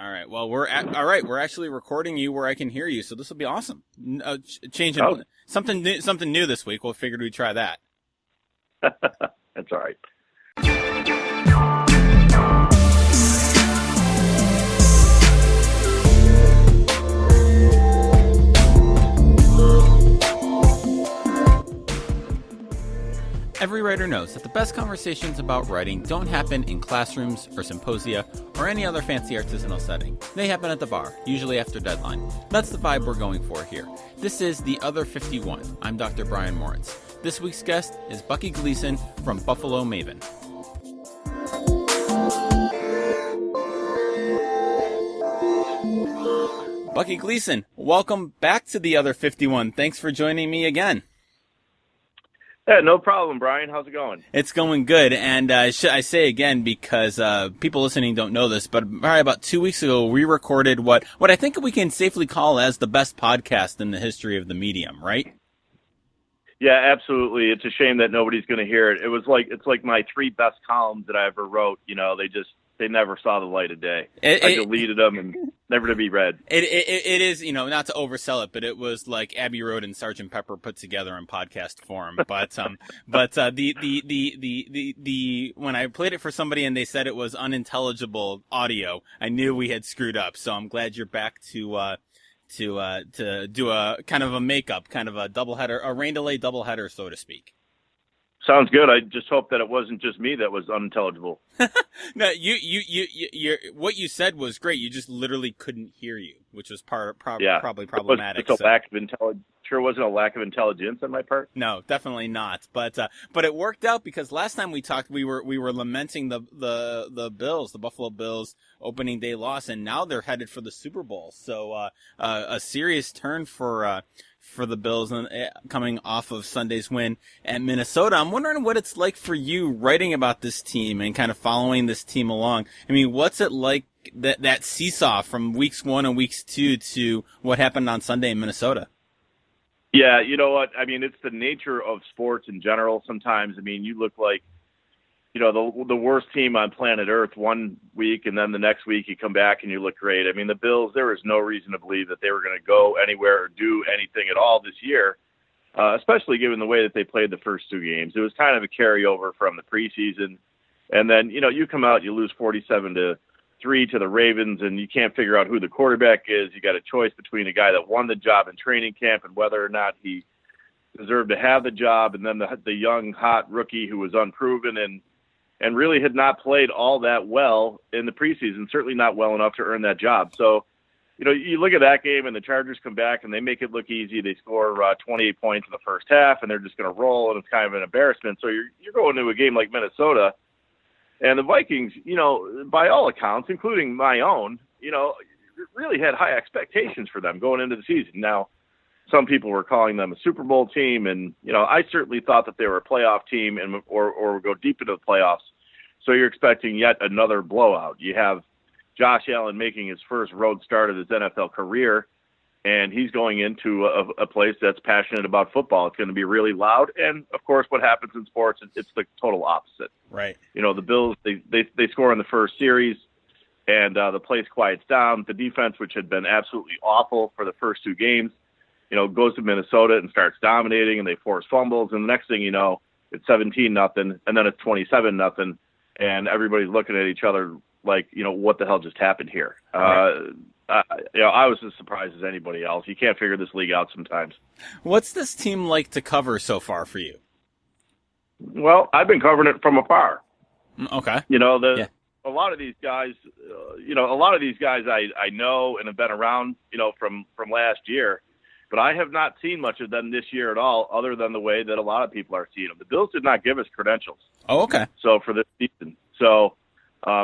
All right. Well, all right. We're actually recording you where I can hear you, so this will be awesome. Changing something new this week. We'll figured we'd try that. That's all right. Every writer knows that the best conversations about writing don't happen in classrooms or symposia or any other fancy artisanal setting. They happen at the bar, usually after deadline. That's the vibe we're going for here. This is The Other 51. I'm Dr. Brian Moritz. This week's guest is Bucky Gleason from Buffalo Maven. Bucky Gleason, welcome back to The Other 51. Thanks for joining me again. Yeah, no problem, Brian. How's it going? It's going good, and should I say again, because people listening don't know this, but probably about 2 weeks ago, we recorded what I think we can safely call as the best podcast in the history of the medium, right? Yeah, absolutely. It's a shame that nobody's going to hear it. It's like my 3 best columns that I ever wrote. You know, they never saw the light of day. I deleted them and never to be read. It is, you know, not to oversell it, but it was like Abbey Road and Sgt. Pepper put together in podcast form. But the when I played it for somebody and they said it was unintelligible audio, I knew we had screwed up. So I'm glad you're back to do a kind of a makeup, kind of a doubleheader, a rain delay doubleheader, so to speak. Sounds good. I just hope that it wasn't just me that was unintelligible. No, you what you said was great. You just literally couldn't hear you, which was probably problematic. It's a lack of intelligence. Sure wasn't a lack of intelligence on my part. No, definitely not. But it worked out because last time we talked, we were lamenting the Bills, the Buffalo Bills opening day loss, and now they're headed for the Super Bowl. So a serious turn for the Bills coming off of Sunday's win at Minnesota. I'm wondering what it's like for you writing about this team and kind of following this team along. I mean, what's it like that seesaw from weeks 1 and weeks 2 to what happened on Sunday in Minnesota? Yeah, you know what? I mean, it's the nature of sports in general sometimes. I mean, you look like, you know, the worst team on planet Earth one week, and then the next week you come back and you look great. I mean, the Bills, there was no reason to believe that they were going to go anywhere or do anything at all this year, especially given the way that they played the first 2 games. It was kind of a carryover from the preseason. And then, you know, you come out, you lose 47-3 to the Ravens, and you can't figure out who the quarterback is. You got a choice between a guy that won the job in training camp and whether or not he deserved to have the job, and then the young, hot rookie who was unproven and really had not played all that well in the preseason, certainly not well enough to earn that job. So, you know, you look at that game and the Chargers come back and they make it look easy. They score 28 points in the first half and they're just going to roll, and it's kind of an embarrassment. So you're going to a game like Minnesota, and the Vikings, you know, by all accounts, including my own, you know, really had high expectations for them going into the season. Now, some people were calling them a Super Bowl team, and, you know, I certainly thought that they were a playoff team or go deep into the playoffs. So you're expecting yet another blowout. You have Josh Allen making his first road start of his NFL career, and he's going into a place that's passionate about football. It's going to be really loud, and, of course, what happens in sports, it's the total opposite. Right. You know, the Bills, they score in the first series, and the place quiets down. The defense, which had been absolutely awful for the first 2 games, you know, goes to Minnesota and starts dominating, and they force fumbles, and the next thing you know, it's 17-0, and then it's 27-0, and everybody's looking at each other like, you know, what the hell just happened here? Right. You know, I was as surprised as anybody else. You can't figure this league out sometimes. What's this team like to cover so far for you? Well, I've been covering it from afar. Okay. You know, a lot of these guys, I know and have been around, you know, from last year. But I have not seen much of them this year at all, other than the way that a lot of people are seeing them. The Bills did not give us credentials. Oh, okay. So for this season. So,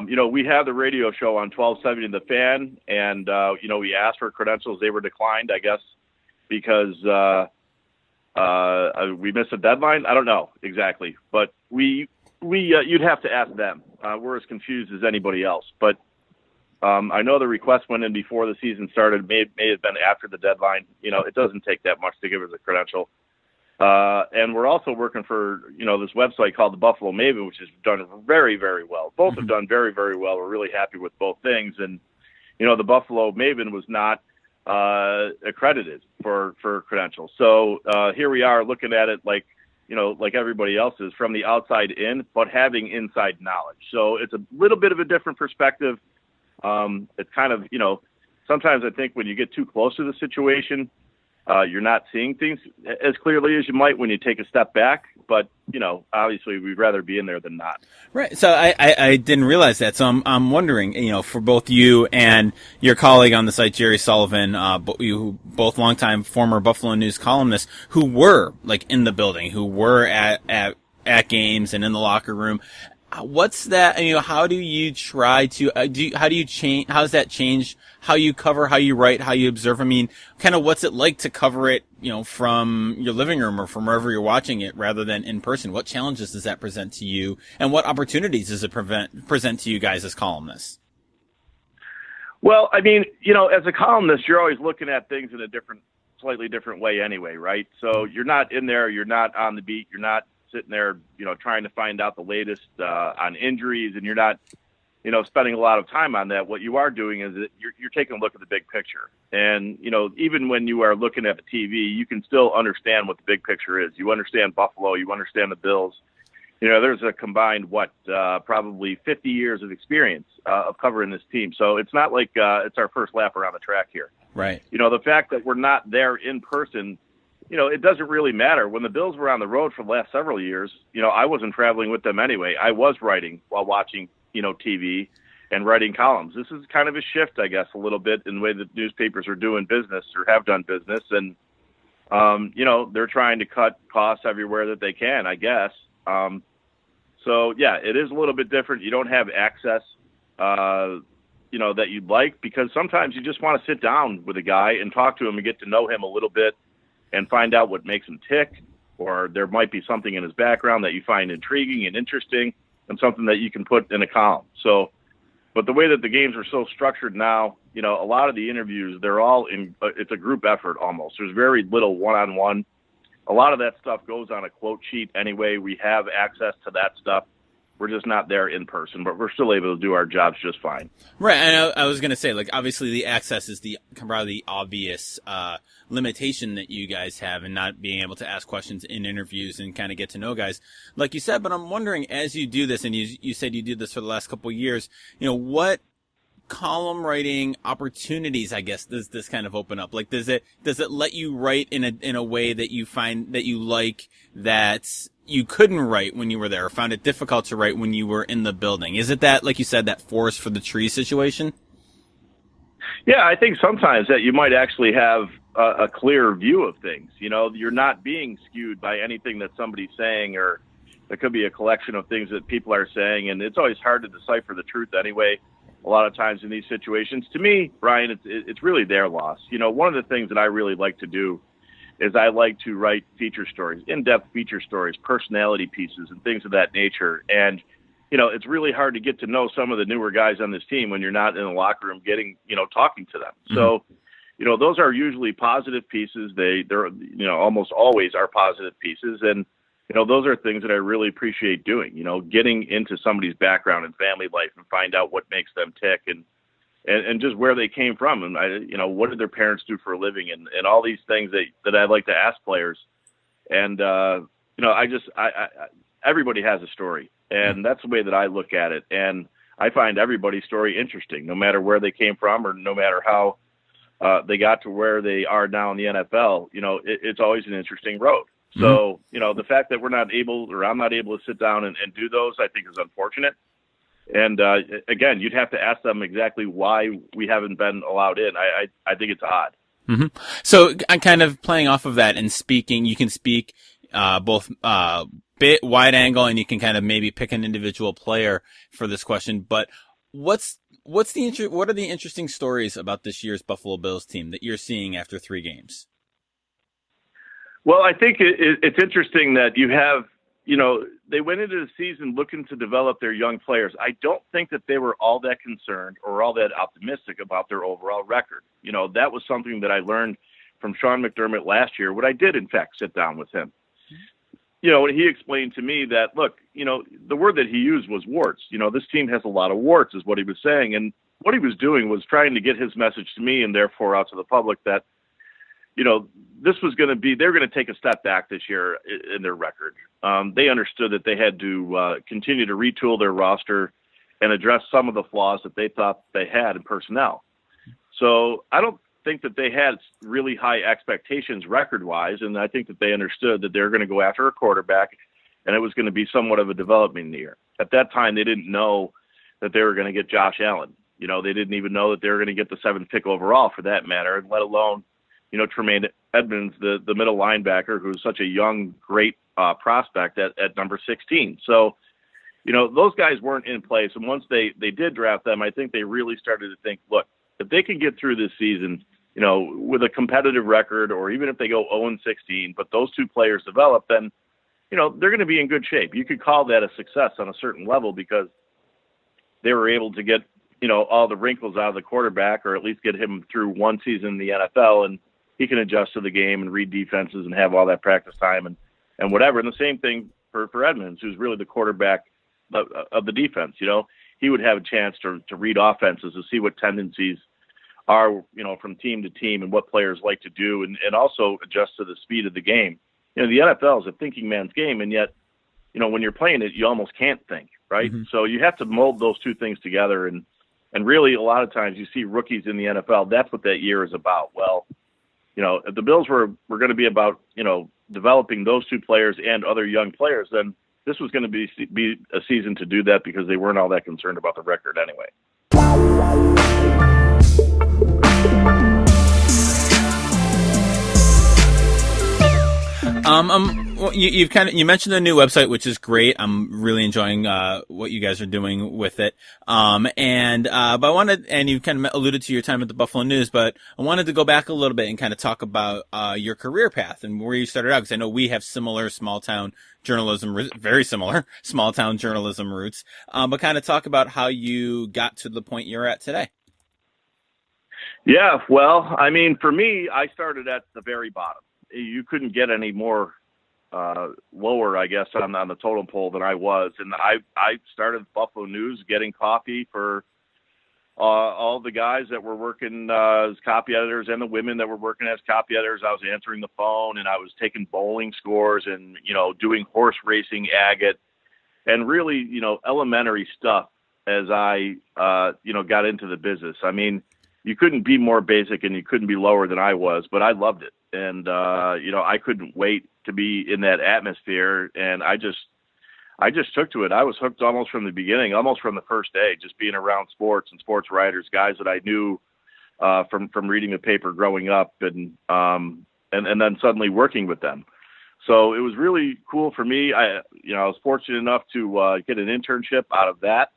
you know, we have the radio show on 1270 The Fan, and, you know, we asked for credentials. They were declined, I guess, because we missed a deadline. I don't know exactly. But you'd have to ask them. We're as confused as anybody else. But I know the request went in before the season started. May have been after the deadline. You know, it doesn't take that much to give us a credential. And we're also working for, you know, this website called the Buffalo Maven, which has done very, very well. Both have done very, very well. We're really happy with both things. And, the Buffalo Maven was not accredited for credentials. So here we are looking at it like everybody else is from the outside in, but having inside knowledge. So it's a little bit of a different perspective. It's kind of, sometimes I think when you get too close to the situation, you're not seeing things as clearly as you might when you take a step back. But, obviously we'd rather be in there than not. Right. So I didn't realize that. So I'm wondering, for both you and your colleague on the site, Jerry Sullivan, both longtime former Buffalo News columnists who were like in the building, who were at games and in the locker room. What's that? How do you try to how do you change? How does that change how you cover, how you write, how you observe? I mean, kind of what's it like to cover it, from your living room or from wherever you're watching it, rather than in person? What challenges does that present to you, and what opportunities does it present to you guys as columnists? Well, I mean, as a columnist, you're always looking at things in a slightly different way, anyway, right? So you're not in there, you're not on the beat, you're not sitting there, trying to find out the latest on injuries, and you're not, spending a lot of time on that. What you are doing is that you're taking a look at the big picture. And, even when you are looking at the TV, you can still understand what the big picture is. You understand Buffalo, you understand the Bills. There's a combined, probably 50 years of experience of covering this team. So it's not like it's our first lap around the track here. Right. The fact that we're not there in person, it doesn't really matter. When the Bills were on the road for the last several years, I wasn't traveling with them anyway. I was writing while watching, TV and writing columns. This is kind of a shift, I guess, a little bit in the way that newspapers are doing business or have done business. And, they're trying to cut costs everywhere that they can, I guess. So, yeah, it is a little bit different. You don't have access, that you'd like, because sometimes you just want to sit down with a guy and talk to him and get to know him a little bit and find out what makes him tick, or there might be something in his background that you find intriguing and interesting and something that you can put in a column. So, but the way that the games are so structured now, a lot of the interviews, they're all it's a group effort almost. There's very little one-on-one. A lot of that stuff goes on a quote sheet anyway. We have access to that stuff. We're just not there in person, but we're still able to do our jobs just fine. Right. And I was going to say, obviously the access is probably the obvious limitation that you guys have, and not being able to ask questions in interviews and kind of get to know guys, like you said. But I'm wondering, as you do this, and you said you did this for the last couple of years, what column writing opportunities, I guess, does this kind of open up? Does it let you write in a way that you find that you like, that you couldn't write when you were there, or found it difficult to write when you were in the building? Is it that, like you said, that forest for the tree situation? Yeah, I think sometimes that you might actually have a clear view of things. You're not being skewed by anything that somebody's saying, or there could be a collection of things that people are saying, and it's always hard to decipher the truth anyway. A lot of times in these situations, to me, Brian, it's really their loss. One of the things that I really like to do is I like to write feature stories, in-depth feature stories, personality pieces, and things of that nature. And, it's really hard to get to know some of the newer guys on this team when you're not in the locker room talking to them. Mm-hmm. So, those are usually positive pieces. They're almost always are positive pieces. And, those are things that I really appreciate doing, getting into somebody's background and family life and find out what makes them tick, and just where they came from, and what did their parents do for a living, and all these things that I like to ask players. And everybody has a story, and that's the way that I look at it. And I find everybody's story interesting, no matter where they came from, or no matter how they got to where they are now in the NFL. It's always an interesting road. So, the fact that I'm not able to sit down and do those, I think is unfortunate. And, again, you'd have to ask them exactly why we haven't been allowed in. I think it's odd. Mm-hmm. So I'm kind of playing off of that and speaking. You can speak both bit wide angle, and you can kind of maybe pick an individual player for this question. But what are the interesting stories about this year's Buffalo Bills team that you're seeing after 3 games? Well, I think it's interesting that you have, they went into the season looking to develop their young players. I don't think that they were all that concerned or all that optimistic about their overall record. That was something that I learned from Sean McDermott last year, when I did, in fact, sit down with him. And he explained to me that, look, the word that he used was warts. This team has a lot of warts, is what he was saying. And what he was doing was trying to get his message to me and therefore out to the public that, this was going to be, they're going to take a step back this year in their record. They understood that they had to continue to retool their roster and address some of the flaws that they thought they had in personnel. So I don't think that they had really high expectations record-wise, and I think that they understood that they were going to go after a quarterback, and it was going to be somewhat of a development year. At that time, they didn't know that they were going to get Josh Allen. They didn't even know that they were going to get the 7th pick overall, for that matter, let alone, Tremaine Edmonds, the middle linebacker, who's such a young, great prospect at number 16. So, those guys weren't in place. And once they did draft them, I think they really started to think, look, if they can get through this season, with a competitive record, or even if they go 0-16, but those two players develop, then, they're going to be in good shape. You could call that a success on a certain level because they were able to get, all the wrinkles out of the quarterback, or at least get him through one season in the NFL, and he can adjust to the game and read defenses and have all that practice time and whatever. And the same thing for Edmonds, who's really the quarterback of the defense. He would have a chance to read offenses, to see what tendencies are, from team to team and what players like to do, and also adjust to the speed of the game. The NFL is a thinking man's game, and yet, when you're playing it, you almost can't think, right? Mm-hmm. So you have to mold those two things together. And really, a lot of times you see rookies in the NFL, that's what that year is about. Well, if the Bills were going to be about, developing those two players and other young players, then this was going to be a season to do that because they weren't all that concerned about the record anyway. Well, you mentioned the new website, which is great. I'm really enjoying what you guys are doing with it. But I wanted, and you kind of alluded to your time at the Buffalo News, but I wanted to go back a little bit and kind of talk about your career path and where you started out, because I know we have similar small town journalism, very similar small town journalism roots. But kind of talk about how you got to the point you're at today. Yeah, well, I mean, for me, I started at the very bottom. You couldn't get any more lower, I guess, on the totem pole than I was. And I started Buffalo News getting coffee for all the guys that were working as copy editors and the women that were working as copy editors. I was answering the phone, and I was taking bowling scores and, doing horse racing agate and really, elementary stuff as I, got into the business. I mean, you couldn't be more basic and you couldn't be lower than I was, but I loved it. And, I couldn't wait to be in that atmosphere. And I just took to it. I was hooked almost from the beginning, almost from the first day, just being around sports and sports writers, guys that I knew from reading the paper growing up and then suddenly working with them. So it was really cool for me. I was fortunate enough to get an internship out of that.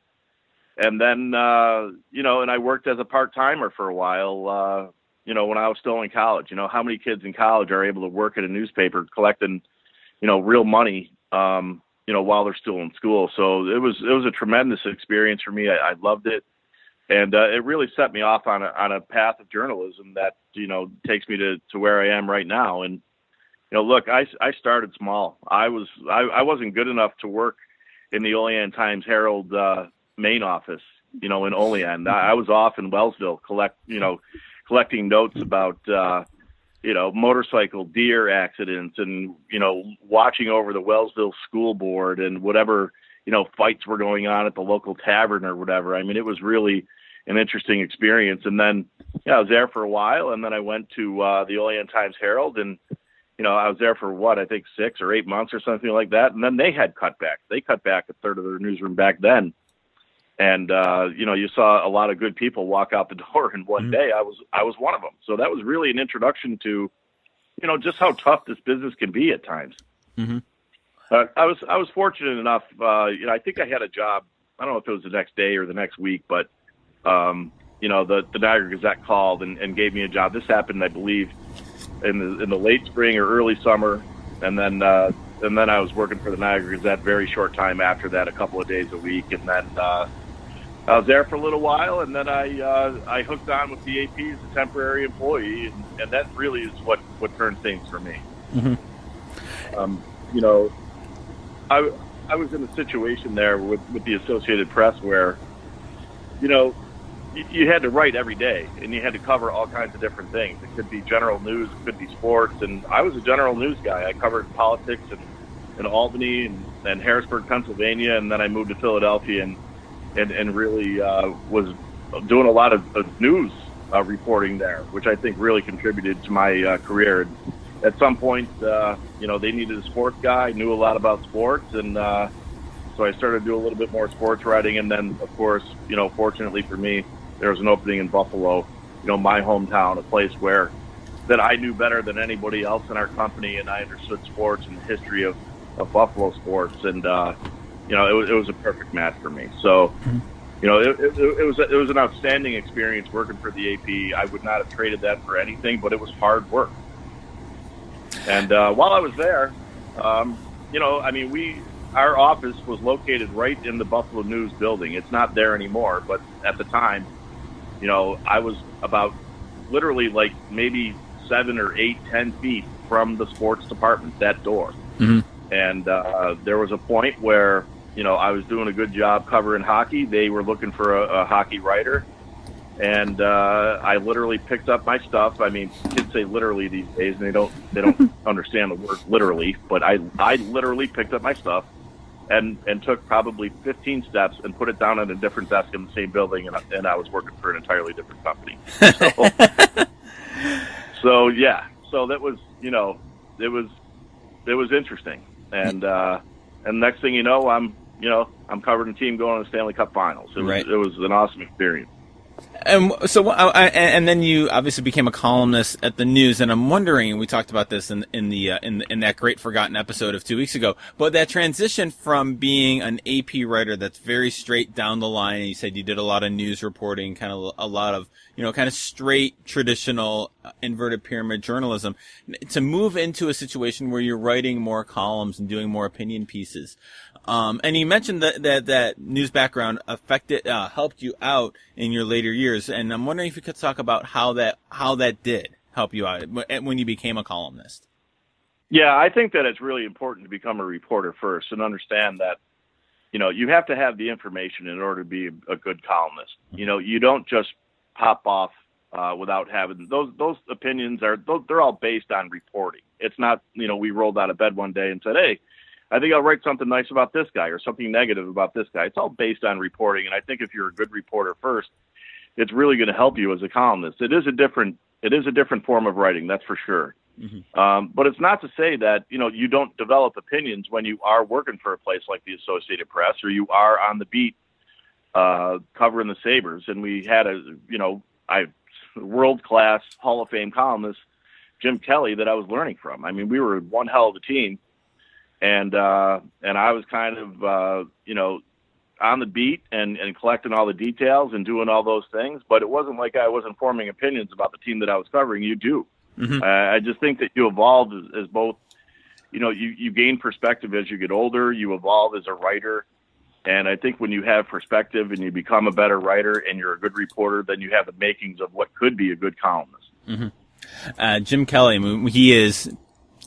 And then, and I worked as a part-timer for a while, when I was still in college. How many kids in college are able to work at a newspaper collecting, real money, while they're still in school. So it was a tremendous experience for me. I loved it. And it really set me off on a path of journalism that, takes me to where I am right now. And, look, I started small. I wasn't good enough to work in the Olean Times Herald main office, in Olean. I was off in Wellsville collecting notes about, motorcycle deer accidents and, watching over the Wellsville school board and whatever, fights were going on at the local tavern or whatever. I mean, it was really an interesting experience. And then, I was there for a while, and then I went to the Olean Times Herald, and, I was there for I think 6 or 8 months or something like that. And then they had cutbacks. They cut back a third of their newsroom back then. And, you saw a lot of good people walk out the door, and one day I was one of them. So that was really an introduction to, just how tough this business can be at times. Mm-hmm. I was fortunate enough, I think I had a job. I don't know if it was the next day or the next week, but, the Niagara Gazette called and gave me a job. This happened, I believe, in the late spring or early summer. And then I was working for the Niagara Gazette very short time after that, a couple of days a week. And then, I was there for a little while, and then I hooked on with the AP as a temporary employee, and that really is what turned things for me. Mm-hmm. I was in a situation there with the Associated Press where, you had to write every day, and you had to cover all kinds of different things. It could be general news, it could be sports, and I was a general news guy. I covered politics in Albany and Harrisburg, Pennsylvania, and then I moved to Philadelphia and really was doing a lot of news reporting there, which I think really contributed to my career. At some point, they needed a sports guy. I knew a lot about sports, and so I started to do a little bit more sports writing. And then, of course, fortunately for me, there was an opening in Buffalo, my hometown, a place that I knew better than anybody else in our company, and I understood sports and the history of Buffalo sports, and it was a perfect match for me. So, it was an outstanding experience working for the AP. I would not have traded that for anything, but it was hard work. And while I was there, our office was located right in the Buffalo News building. It's not there anymore, but at the time, I was about literally like maybe 7 or 8, 10 feet from the sports department, that door. Mm-hmm. And there was a point where, I was doing a good job covering hockey. They were looking for a hockey writer. And I literally picked up my stuff. I mean, kids say literally these days, and they don't understand the word literally. But I literally picked up my stuff and took probably 15 steps and put it down at a different desk in the same building, and I was working for an entirely different company. So that was, it was interesting. And next thing you know, I'm covering a team going to the Stanley Cup Finals. It was an awesome experience. And so, and then you obviously became a columnist at the News, and I'm wondering, and we talked about this in that great forgotten episode of 2 weeks ago, but that transition from being an AP writer that's very straight down the line, and you said you did a lot of news reporting, kind of a lot of, kind of straight traditional inverted pyramid journalism, to move into a situation where you're writing more columns and doing more opinion pieces. And you mentioned that news background helped you out in your later years, and I'm wondering if you could talk about how that did help you out when you became a columnist. Yeah, I think that it's really important to become a reporter first and understand that, you have to have the information in order to be a good columnist. You don't just pop off without having those opinions. They're all based on reporting. It's not, we rolled out of bed one day and said, hey, I think I'll write something nice about this guy or something negative about this guy. It's all based on reporting. And I think if you're a good reporter first, it's really going to help you as a columnist. It is a different form of writing, that's for sure. Mm-hmm. But it's not to say that, you don't develop opinions when you are working for a place like the Associated Press, or you are on the beat, covering the Sabres. And we had a world-class Hall of Fame columnist, Jim Kelley, that I was learning from. I mean, we were one hell of a team. And I was kind of, on the beat and collecting all the details and doing all those things. But it wasn't like I wasn't forming opinions about the team that I was covering. You do. Mm-hmm. I just think that you evolve as both, you gain perspective as you get older. You evolve as a writer. And I think when you have perspective and you become a better writer and you're a good reporter, then you have the makings of what could be a good columnist. Mm-hmm. Jim Kelley, I mean, he is...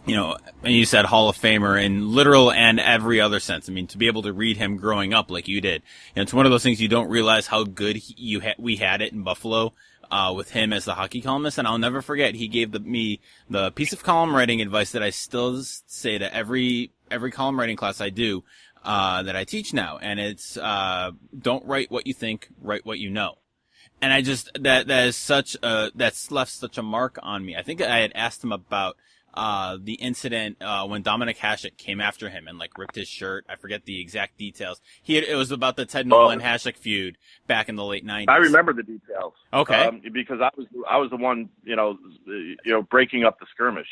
and you said Hall of Famer in literal and every other sense. I mean, to be able to read him growing up like you did, it's one of those things you don't realize how good we had it in Buffalo with him as the hockey columnist. And I'll never forget, he gave me the piece of column writing advice that I still say to every column writing class I do that I teach now, and it's don't write what you think, write what you know. And I just that's left such a mark on me. I think I had asked him about the incident when Dominik Hasek came after him and ripped his shirt. I forget the exact details. It was about the Ted Nolan Hasek feud back in the late 90s. I remember the details. Okay, because I was the one breaking up the skirmish.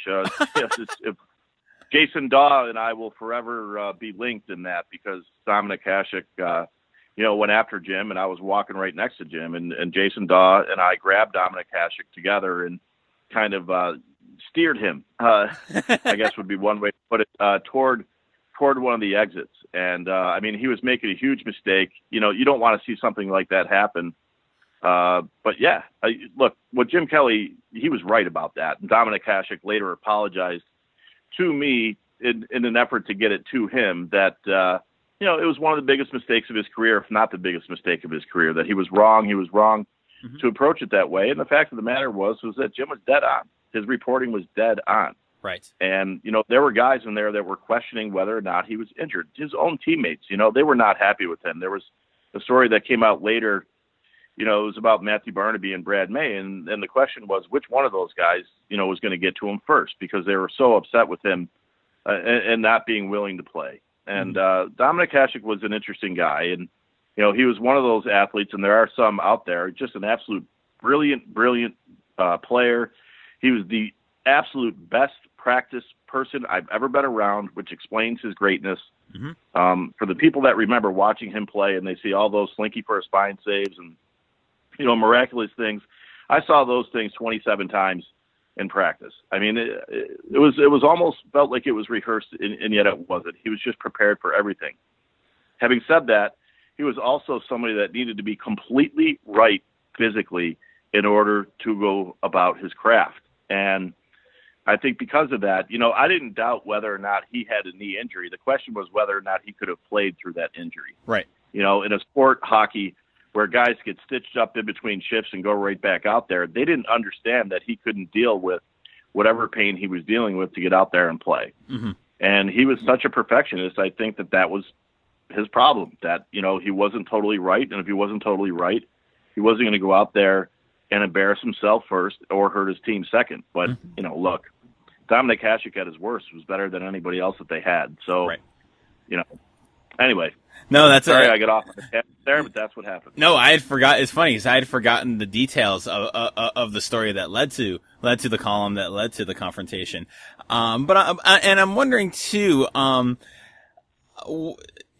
Jason Daw and I will forever be linked in that, because Dominik Hasek went after Jim, and I was walking right next to Jim, and Jason Daw and I grabbed Dominik Hasek together and kind of steered him, I guess would be one way to put it, toward one of the exits. And, he was making a huge mistake. You don't want to see something like that happen. But yeah, look, what Jim Kelley, he was right about that. And Dominik Hasek later apologized to me in an effort to get it to him that, it was one of the biggest mistakes of his career, if not the biggest mistake of his career, that he was wrong. He was wrong to approach it that way. And the fact of the matter was that Jim was dead on. His reporting was dead on. Right. And, there were guys in there that were questioning whether or not he was injured. His own teammates, they were not happy with him. There was a story that came out later, it was about Matthew Barnaby and Brad May. And the question was which one of those guys, was going to get to him first, because they were so upset with him and not being willing to play. And Dominik Hasek was an interesting guy. And, he was one of those athletes, and there are some out there, just an absolute brilliant player. He was the absolute best practice person I've ever been around, which explains his greatness. For the people that remember watching him play and they see all those slinky for a spine saves and, miraculous things, I saw those things 27 times in practice. I mean, it was almost felt like it was rehearsed, and yet it wasn't. He was just prepared for everything. Having said that, he was also somebody that needed to be completely right physically in order to go about his craft. And I think because of that, I didn't doubt whether or not he had a knee injury. The question was whether or not he could have played through that injury. Right. In a sport, hockey, where guys get stitched up in between shifts and go right back out there, they didn't understand that he couldn't deal with whatever pain he was dealing with to get out there and play. And he was such a perfectionist. I think that was his problem, that, he wasn't totally right. And if he wasn't totally right, he wasn't going to go out there and embarrass himself first or hurt his team second. But, look, Dominik Hasek at his worst was better than anybody else that they had. So, right. Anyway. No, that's sorry I got off there, but that's what happened. No, I had forgot. It's funny because I had forgotten the details of the story that led to the column that led to the confrontation. But I'm wondering too.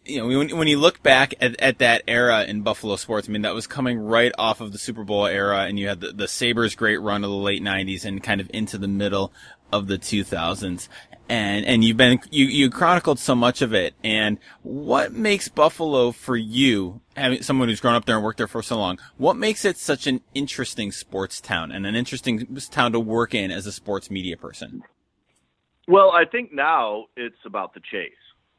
When you look back at that era in Buffalo sports, I mean, that was coming right off of the Super Bowl era, and you had the Sabres' great run of the late 90s and kind of into the middle of the 2000s. And you chronicled so much of it. And what makes Buffalo for you, having someone who's grown up there and worked there for so long, what makes it such an interesting sports town and an interesting town to work in as a sports media person? Well, I think now it's about the chase.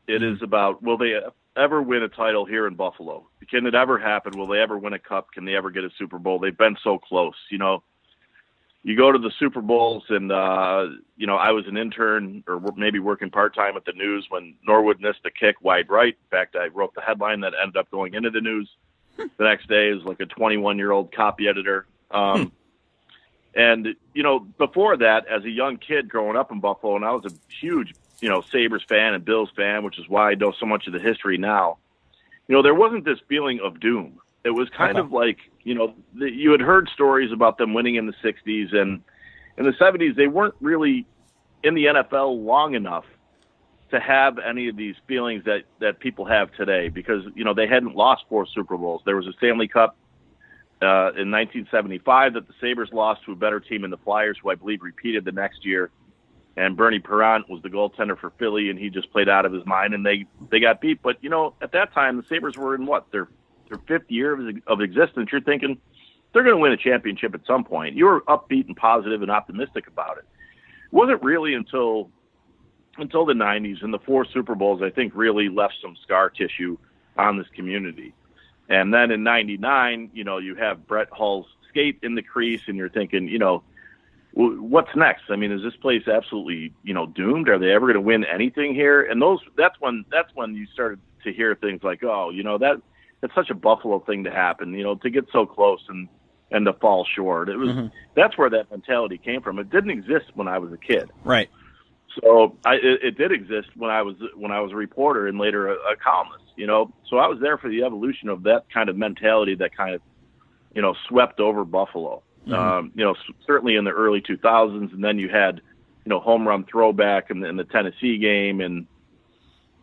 It is about, will they ever win a title here in Buffalo? Can it ever happen? Will they ever win a cup? Can they ever get a Super Bowl? They've been so close. You go to the Super Bowls, and, I was an intern or maybe working part-time at the News when Norwood missed a kick wide right. In fact, I wrote the headline that ended up going into the News the next day. It was like a 21-year-old copy editor. And, before that, as a young kid growing up in Buffalo, and I was a huge Sabres fan and Bills fan, which is why I know so much of the history now. There wasn't this feeling of doom. It was kind of like, you had heard stories about them winning in the 60s, and in the 70s, they weren't really in the NFL long enough to have any of these feelings that people have today because, they hadn't lost 4 Super Bowls. There was a Stanley Cup in 1975 that the Sabres lost to a better team in the Flyers, who I believe repeated the next year. And Bernie Perrant was the goaltender for Philly, and he just played out of his mind, and they got beat. But, at that time, the Sabres were in their 5th year of existence. You're thinking they're going to win a championship at some point. You were upbeat and positive and optimistic about it. It wasn't really until the 90s and the 4 Super Bowls, I think, really left some scar tissue on this community. And then in 99, you have Brett Hull's skate in the crease, and you're thinking, what's next? I mean, is this place absolutely, doomed? Are they ever going to win anything here? And that's when you started to hear things like, that's such a Buffalo thing to happen, to get so close and to fall short. It was that's where that mentality came from. It didn't exist when I was a kid. Right. So it did exist when I was a reporter and later a columnist. So I was there for the evolution of that kind of mentality that kind of, swept over Buffalo. Certainly in the early 2000s, and then you had, home run throwback in the Tennessee game, and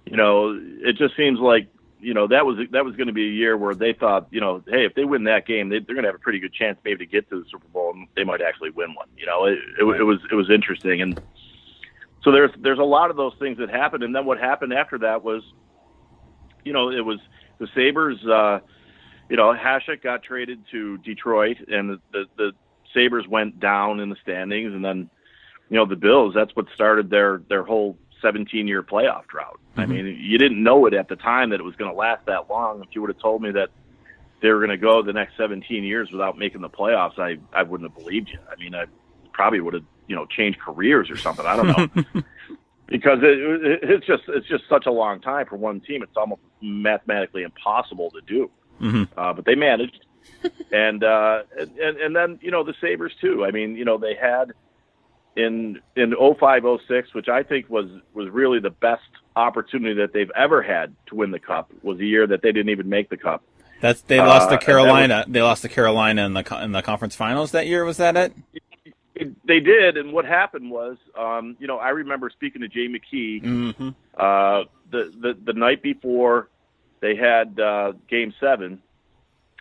it just seems like that was going to be a year where they thought, hey, if they win that game, they're going to have a pretty good chance maybe to get to the Super Bowl, and they might actually win one. It was interesting, and so there's a lot of those things that happened, and then what happened after that was, it was the Sabres. Hasek got traded to Detroit, and the Sabres went down in the standings, and then, the Bills, that's what started their whole 17-year playoff drought. I mean, you didn't know it at the time that it was going to last that long. If you would have told me that, they were going to go the next 17 years without making the playoffs, I wouldn't have believed you. I mean, I probably would have, changed careers or something. I don't know. Because it's just such a long time for one team. It's almost mathematically impossible to do. Mm-hmm. But they managed. And then, the Sabres too. I mean, they had in 05-06, which I think was really the best opportunity that they've ever had to win the Cup, was the year that they didn't even make the Cup. They lost to Carolina. They lost to Carolina in the conference finals that year. Was that it? They did, and what happened was, I remember speaking to Jay McKee mm-hmm. The night before they had Game 7.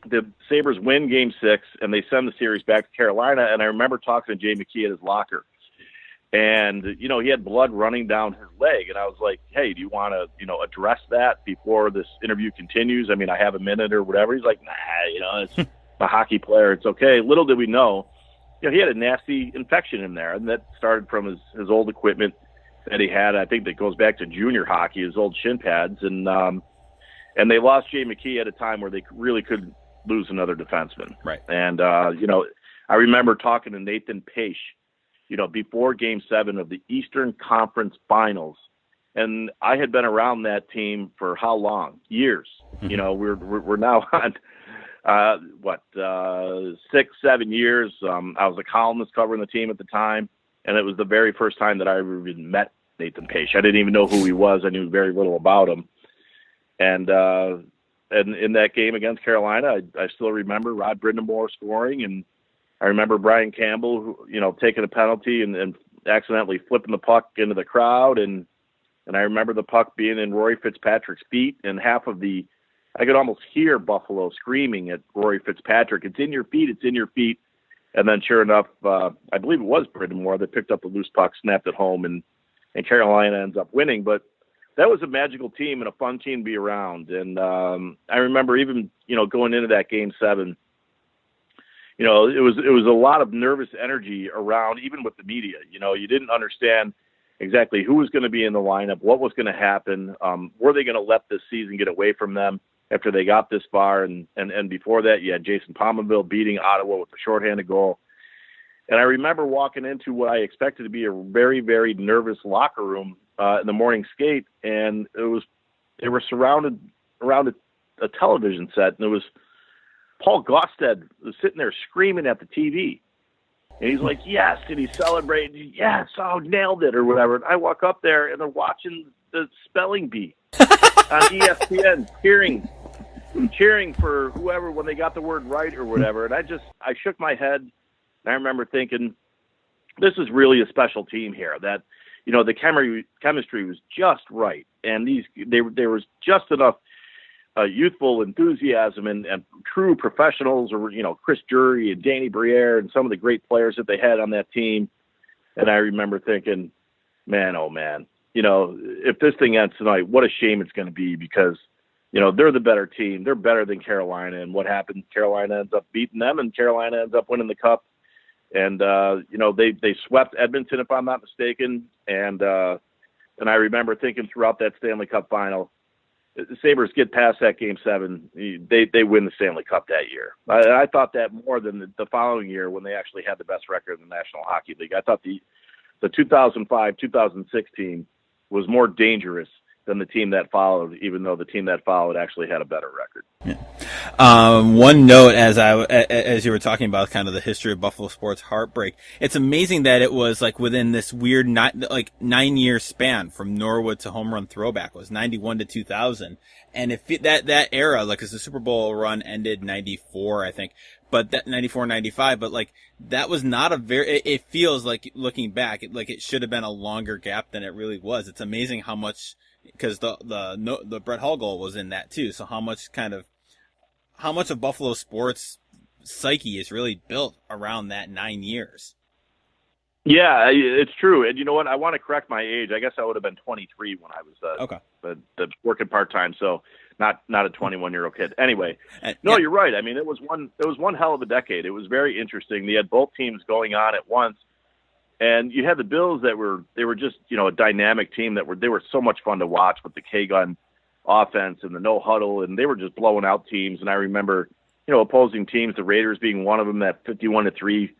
The Sabres win Game 6, and they send the series back to Carolina. And I remember talking to Jay McKee at his locker, and he had blood running down his leg, and I was like, "Hey, do you want to address that before this interview continues? I mean, I have a minute or whatever." He's like, "Nah, it's a hockey player. It's okay." Little did we know, he had a nasty infection in there, and that started from his old equipment that he had. I think that goes back to junior hockey, his old shin pads, and they lost Jay McKee at a time where they really could lose another defenseman. Right. And I remember talking to Nathan Pache, before Game 7 of the Eastern Conference Finals, and I had been around that team for how long? Years. Mm-hmm. We're now on 6-7 years. I was a columnist covering the team at the time, and it was the very first time that I ever even met Nathan Pache. I didn't even know who he was. I knew very little about him. And in that game against Carolina, I still remember Rod Brindamore scoring, and I remember Brian Campbell, taking a penalty and accidentally flipping the puck into the crowd, and I remember the puck being in Rory Fitzpatrick's feet, and I could almost hear Buffalo screaming at Rory Fitzpatrick, "It's in your feet, it's in your feet." And then sure enough, I believe it was Brindamore that picked up the loose puck, snapped it home, and Carolina ends up winning. But that was a magical team and a fun team to be around. And I remember even, going into that Game 7, it was a lot of nervous energy around, even with the media. You didn't understand exactly who was going to be in the lineup, what was going to happen. Were they going to let this season get away from them after they got this far? And before that, you had Jason Pominville beating Ottawa with a shorthanded goal. And I remember walking into what I expected to be a very, very nervous locker room in the morning skate, and they were surrounded around a television set, and it was Paul Gausted was sitting there screaming at the TV, and he's like, "Yes," and he's celebrating, "Yes, oh, nailed it," or whatever. And I walk up there, and they're watching the spelling bee on ESPN, cheering for whoever when they got the word right or whatever. And I shook my head, and I remember thinking, this is really a special team here. That the chemistry was just right, and there was just enough youthful enthusiasm and true professionals, or Chris Drury and Danny Briere and some of the great players that they had on that team. And I remember thinking, man, oh man, if this thing ends tonight, what a shame it's going to be, because they're the better team. They're better than Carolina, and what happened? Carolina ends up beating them, and Carolina ends up winning the Cup. And they swept Edmonton, if I'm not mistaken. And I remember thinking throughout that Stanley Cup final, the Sabres get past that Game 7, they win the Stanley Cup that year. I thought that more than the following year when they actually had the best record in the National Hockey League. I thought the 2005-2006 team was more dangerous than the team that followed, even though the team that followed actually had a better record. Yeah. One note, as you were talking about kind of the history of Buffalo sports heartbreak, it's amazing that it was like within this weird 9-year span from Norwood to home run throwback was 91 to 2000. And if that era, like, as the Super Bowl run ended 94, I think, but that 94, 95, but like that was not it feels like, looking back, it should have been a longer gap than it really was. It's amazing how much, because the Brett Hull goal was in that too. So how much of Buffalo sports psyche is really built around that 9 years. Yeah, it's true. And you know what? I want to correct my age. I guess I would have been 23 when I was working part-time. So not a 21-year-old kid. Anyway, You're right. I mean, it was one hell of a decade. It was very interesting. They had both teams going on at once. And you had the Bills they were just, a dynamic team they were so much fun to watch with the K-gun offense and the no huddle, and they were just blowing out teams. And I remember, opposing teams, the Raiders being one of them, that 51-3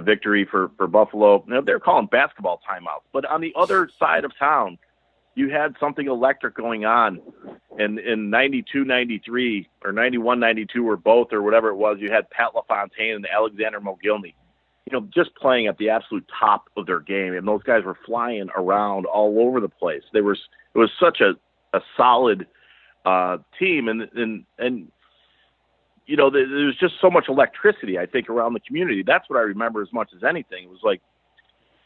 victory for Buffalo. They're calling basketball timeouts. But on the other side of town, you had something electric going on. And in 92-93 or 91-92 or both or whatever it was, you had Pat LaFontaine and Alexander Mogilny, just playing at the absolute top of their game. And those guys were flying around all over the place. It was such a solid team. And there was just so much electricity, I think, around the community. That's what I remember as much as anything. It was like,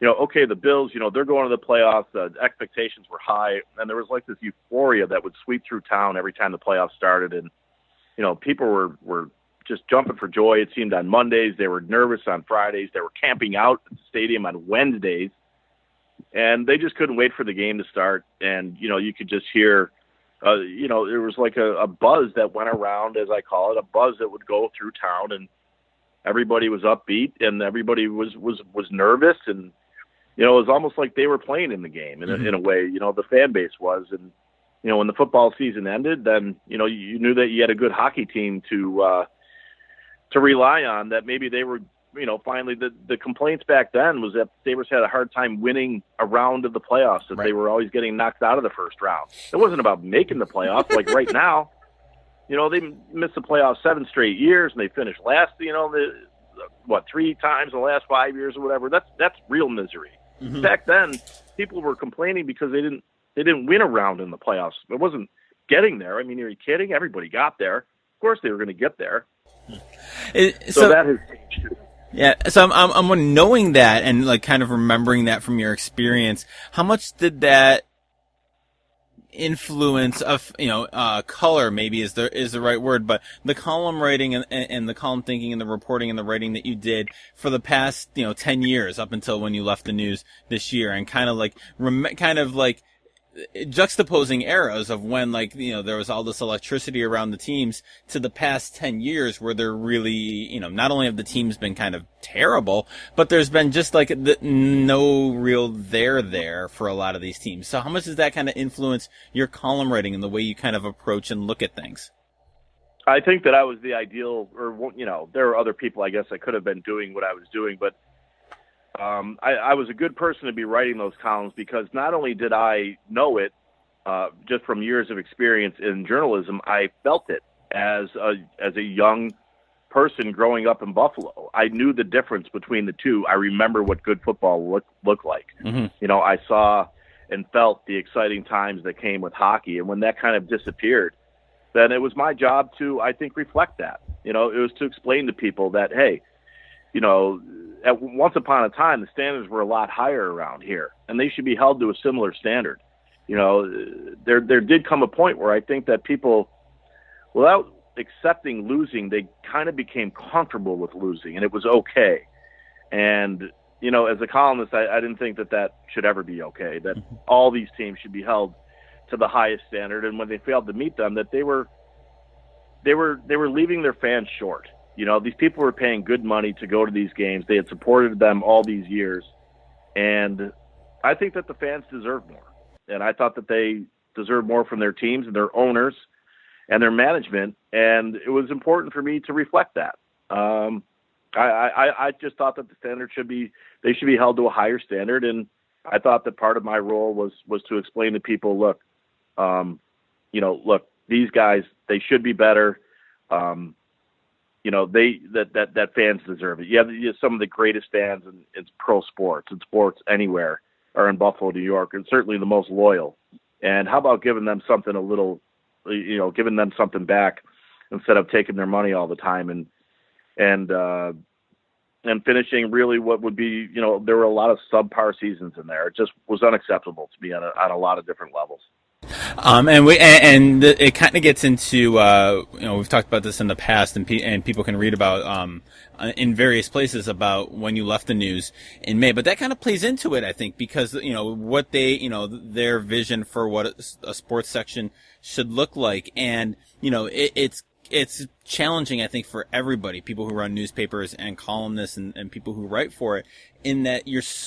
okay, the Bills, they're going to the playoffs. The expectations were high, and there was like this euphoria that would sweep through town every time the playoffs started. And, people were just jumping for joy. It seemed on Mondays. They were nervous on Fridays. They were camping out at the stadium on Wednesdays, and they just couldn't wait for the game to start. And, you could just hear, there was like a buzz that went around, as I call it, a buzz that would go through town, and everybody was upbeat and everybody was nervous. And, it was almost like they were playing in the game in a way, the fan base was. And, when the football season ended, then, you knew that you had a good hockey team to rely on, that maybe they were, finally the complaints back then was that Sabres had a hard time winning a round of the playoffs, that They were always getting knocked out of the first round. It wasn't about making the playoffs. Like right now, they missed the playoffs 7 straight years and they finished last, 3 times in the last 5 years or whatever. That's real misery. Mm-hmm. Back then, people were complaining because they didn't win a round in the playoffs. It wasn't getting there. I mean, are you kidding? Everybody got there. Of course they were going to get there. So that has changed too. Yeah, so I'm knowing that and like kind of remembering that from your experience. How much did that influence of color maybe is the right word, but the column writing and the column thinking and the reporting and the writing that you did for the past 10 years up until when you left the news this year, and kind of like juxtaposing eras of when there was all this electricity around the teams to the past 10 years where they're really, not only have the teams been kind of terrible, but there's been just no real there for a lot of these teams. So how much does that kind of influence your column writing and the way you kind of approach and look at things? I think that I was the ideal, or, there are other people, I guess, that could have been doing what I was doing, but I was a good person to be writing those columns because not only did I know it just from years of experience in journalism, I felt it as a young person growing up in Buffalo. I knew the difference between the two. I remember what good football looked like. Mm-hmm. I saw and felt the exciting times that came with hockey, and when that kind of disappeared, then it was my job to, I think, reflect that. It was to explain to people that, hey, once upon a time, the standards were a lot higher around here, and they should be held to a similar standard. There did come a point where I think that people, without accepting losing, they kind of became comfortable with losing, and it was okay. And, as a columnist, I didn't think that should ever be okay, that all these teams should be held to the highest standard, and when they failed to meet them, that they were leaving their fans short. These people were paying good money to go to these games. They had supported them all these years. And I think that the fans deserve more. And I thought that they deserve more from their teams and their owners and their management. And it was important for me to reflect that. I just thought that the standard should be held to a higher standard. And I thought that part of my role was to explain to people, look, these guys, they should be better. That fans deserve it. You have some of the greatest fans in pro sports and sports anywhere are in Buffalo, New York, and certainly the most loyal. And how about giving them something giving them something back instead of taking their money all the time and finishing really what would be, there were a lot of subpar seasons in there. It just was unacceptable to me on a lot of different levels. It kind of gets into, we've talked about this in the past, and people can read about, in various places about when you left the news in May, but that kind of plays into it, I think, because, what their vision for what a sports section should look like. And, it's challenging, I think, for everybody, people who run newspapers and columnists and people who write for it, in that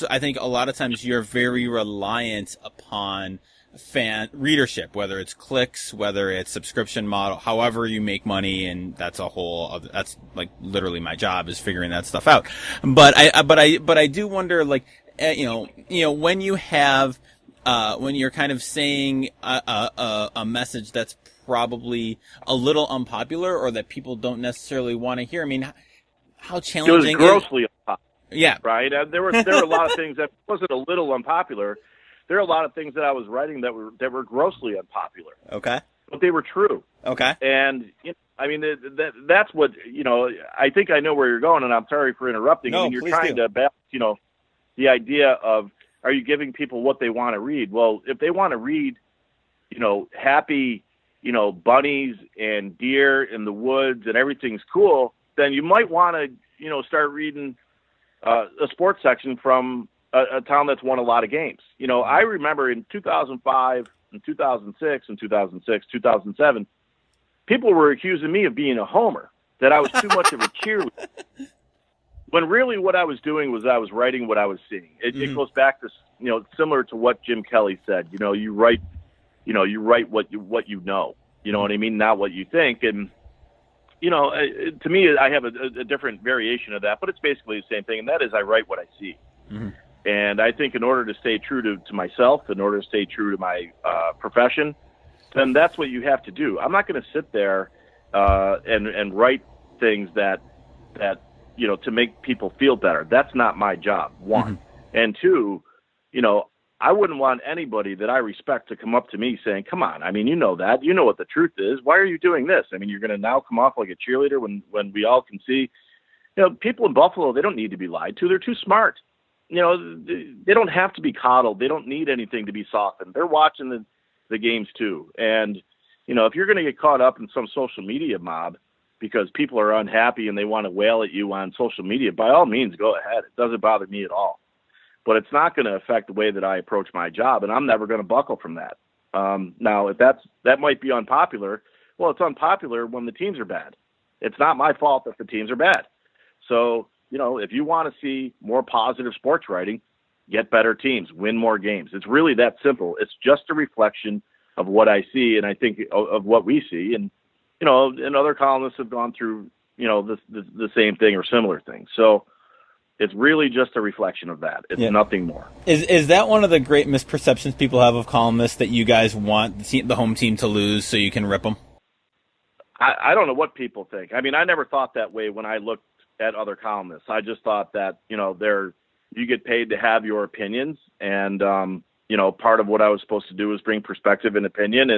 I think a lot of times you're very reliant upon readership, whether it's clicks, whether it's subscription model, however you make money, and that's that's like literally my job is figuring that stuff out. But I do wonder, like, when you have, when you're kind of saying a message that's probably a little unpopular or that people don't necessarily want to hear. I mean, how challenging? It was grossly unpopular. Yeah. Right. There were a lot of things that wasn't a little unpopular. There are a lot of things that I was writing that were grossly unpopular. Okay. But they were true. Okay. And I mean, that's what, I think I know where you're going, and I'm sorry for interrupting. No, I mean, you're please trying do. to balance, the idea of, are you giving people what they want to read? Well, if they want to read, happy, bunnies and deer in the woods and everything's cool, then you might want to, start reading a sports section from a town that's won a lot of games. I remember in 2005 and 2006 and 2007, people were accusing me of being a homer, that I was too much of a cheerleader. When really what I was doing was I was writing what I was seeing. It goes back to, similar to what Jim Kelley said. You write what you know. You know what I mean? Not what you think. And to me, I have a different variation of that, but it's basically the same thing. And that is, I write what I see. Mm-hmm. And I think in order to stay true to myself, in order to stay true to my profession, then that's what you have to do. I'm not going to sit there and write things that to make people feel better. That's not my job, one. Mm-hmm. And two, I wouldn't want anybody that I respect to come up to me saying, come on, I mean, you know that. You know what the truth is. Why are you doing this? I mean, you're going to now come off like a cheerleader when we all can see. People in Buffalo, they don't need to be lied to. They're too smart. They don't have to be coddled. They don't need anything to be softened. They're watching the games too. And, if you're going to get caught up in some social media mob because people are unhappy and they want to wail at you on social media, by all means, go ahead. It doesn't bother me at all. But it's not going to affect the way that I approach my job, and I'm never going to buckle from that. Now, if that might be unpopular, well, it's unpopular when the teams are bad. It's not my fault that the teams are bad. So, if you want to see more positive sports writing, get better teams, win more games. It's really that simple. It's just a reflection of what I see, and I think of what we see. And, and other columnists have gone through, the same thing or similar things. So it's really just a reflection of that. It's nothing more. Is that one of the great misperceptions people have of columnists, that you guys want the home team to lose so you can rip them? I don't know what people think. I mean, I never thought that way when I looked at other columnists. I just thought that, you get paid to have your opinions, and part of what I was supposed to do was bring perspective and opinion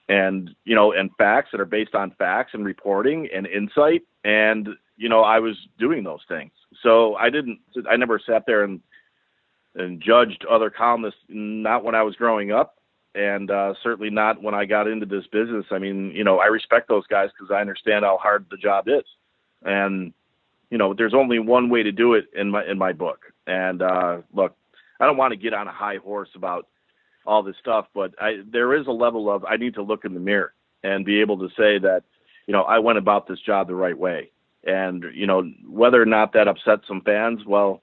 and facts that are based on facts and reporting and insight. And, I was doing those things. So I never sat there and judged other columnists, not when I was growing up, and certainly not when I got into this business. I mean, I respect those guys because I understand how hard the job is. And, there's only one way to do it in my book. And look, I don't want to get on a high horse about all this stuff, but there is a level of, I need to look in the mirror and be able to say that, I went about this job the right way. And, whether or not that upset some fans, well,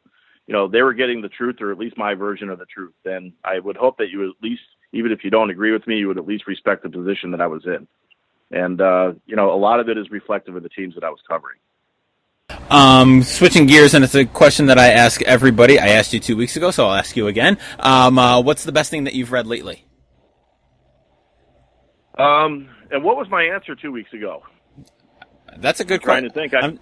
they were getting the truth, or at least my version of the truth. And I would hope that you at least, even if you don't agree with me, you would at least respect the position that I was in. And, a lot of it is reflective of the teams that I was covering. Switching gears, and it's a question that I ask everybody. I asked you 2 weeks ago, so I'll ask you again. What's the best thing that you've read lately? And what was my answer 2 weeks ago? That's a good question.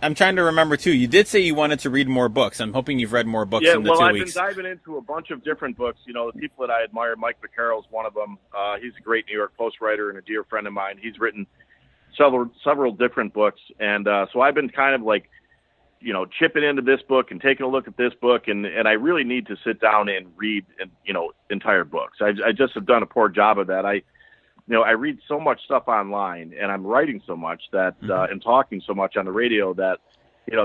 I'm trying to remember, too. You did say you wanted to read more books. I'm hoping you've read more books in the 2 weeks. I've been diving into a bunch of different books. The people that I admire, Mike McCarroll's one of them. He's a great New York Post writer and a dear friend of mine. He's written several different books. And so I've been kind of like, chipping into this book and taking a look at this book. And I really need to sit down and read, entire books. I just have done a poor job of that. I read so much stuff online, and I'm writing so much that, and talking so much on the radio that,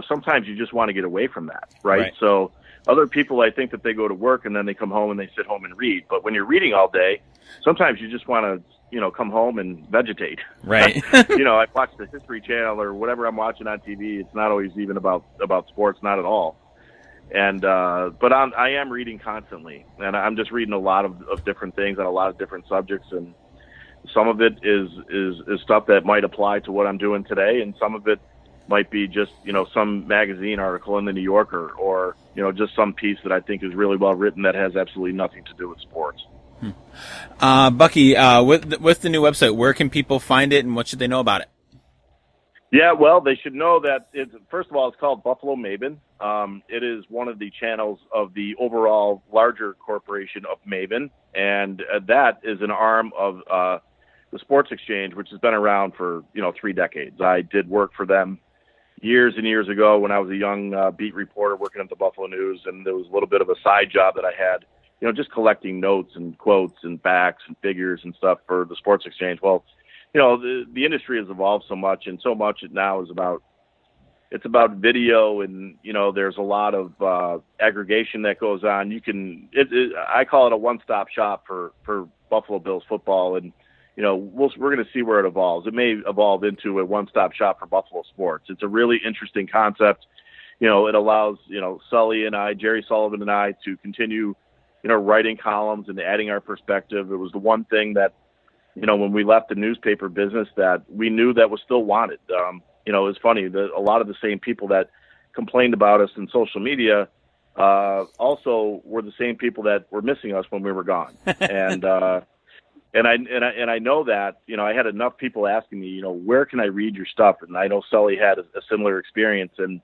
sometimes you just want to get away from that. Right. So other people, I think that they go to work and then they come home and they sit home and read. But when you're reading all day, sometimes you just want to, come home and vegetate. Right. I watch the History Channel or whatever I'm watching on TV. It's not always even about sports, not at all. But I am reading constantly, and I'm just reading a lot of different things on a lot of different subjects, and some of it is stuff that might apply to what I'm doing today, and some of it might be just, some magazine article in the New Yorker, or, just some piece that I think is really well written that has absolutely nothing to do with sports. Bucky, with the new website, where can people find it, and what should they know about it? Yeah, well, they should know that, first of all, it's called Buffalo Maven. It is one of the channels of the overall larger corporation of Maven, and that is an arm of the Sports Exchange, which has been around for, 3 decades. I did work for them years and years ago when I was a young beat reporter working at the Buffalo News, and there was a little bit of a side job that I had, just collecting notes and quotes and facts and figures and stuff for the Sports Exchange. Well, the industry has evolved so much, and so much now is about video, and there's a lot of aggregation that goes on. I call it a one-stop shop for Buffalo Bills football, and we're going to see where it evolves. It may evolve into a one-stop shop for Buffalo sports. It's a really interesting concept. It allows Sully and I, Jerry Sullivan and I, to continue writing columns and adding our perspective. It was the one thing that when we left the newspaper business that we knew that was still wanted. It's funny that a lot of the same people that complained about us in social media also were the same people that were missing us when we were gone. And I know that, I had enough people asking me, where can I read your stuff? And I know Sully had a similar experience, and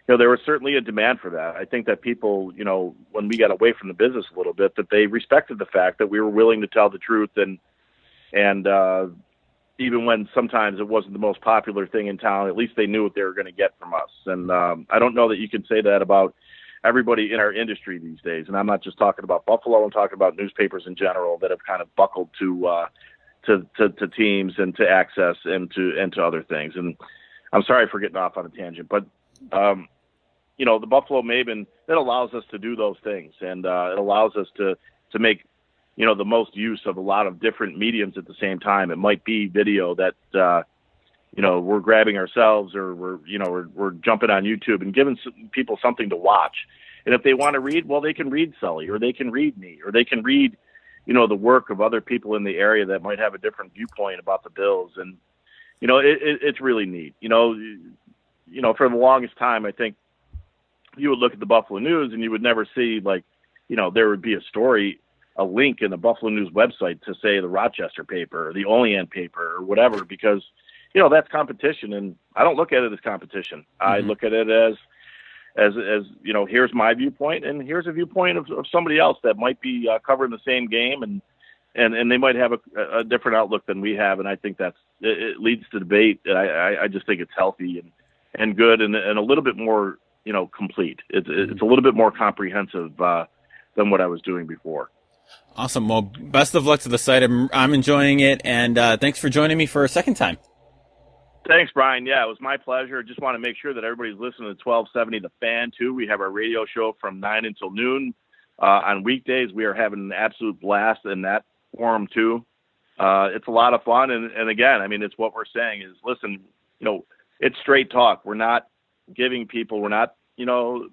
there was certainly a demand for that. I think that people, when we got away from the business a little bit, that they respected the fact that we were willing to tell the truth, and even when sometimes it wasn't the most popular thing in town, at least they knew what they were going to get from us. And I don't know that you can say that about everybody in our industry these days. And I'm not just talking about Buffalo. I'm talking about newspapers in general that have kind of buckled to teams and to access and to other things. And I'm sorry for getting off on a tangent, but the Buffalo Maven, it allows us to do those things, and it allows us to make the most use of a lot of different mediums at the same time. It might be video that we're grabbing ourselves, or we're jumping on YouTube and giving people something to watch. And if they want to read, well, they can read Sully, or they can read me, or they can read the work of other people in the area that might have a different viewpoint about the Bills. And it's really neat. For the longest time, I think you would look at the Buffalo News and you would never see, there would be a link in the Buffalo News website to, say, the Rochester paper or the Olean paper or whatever, because, that's competition. And I don't look at it as competition. Mm-hmm. I look at it as here's my viewpoint, and here's a viewpoint of somebody else that might be covering the same game, and they might have a different outlook than we have. And I think it leads to debate. And I just think it's healthy and good, and a little bit more, complete. It's a little bit more comprehensive than what I was doing before. Awesome. Well, best of luck to the site. I'm enjoying it, and thanks for joining me for a second time. Thanks, Brian. Yeah, it was my pleasure. Just want to make sure that everybody's listening to 1270 The Fan, too. We have our radio show from 9 until noon. On weekdays, we are having an absolute blast in that forum, too. It's a lot of fun, and again, it's what we're saying is, listen, it's straight talk. We're not giving people, we're not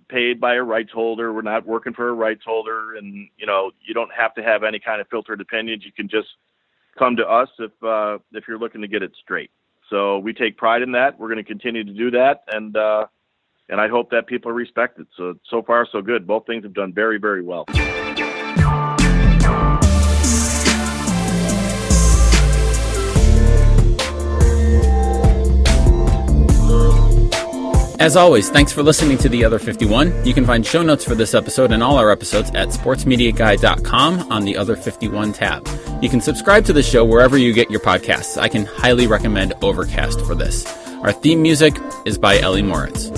paid by a rights holder. We're not working for a rights holder, and you don't have to have any kind of filtered opinions. You can just come to us if you're looking to get it straight. So we take pride in that. We're going to continue to do that, and I hope that people respect it. So far, so good. Both things have done very, very well. As always, thanks for listening to The Other 51. You can find show notes for this episode and all our episodes at sportsmediaguy.com on the Other 51 tab. You can subscribe to the show wherever you get your podcasts. I can highly recommend Overcast for this. Our theme music is by Ellie Moritz.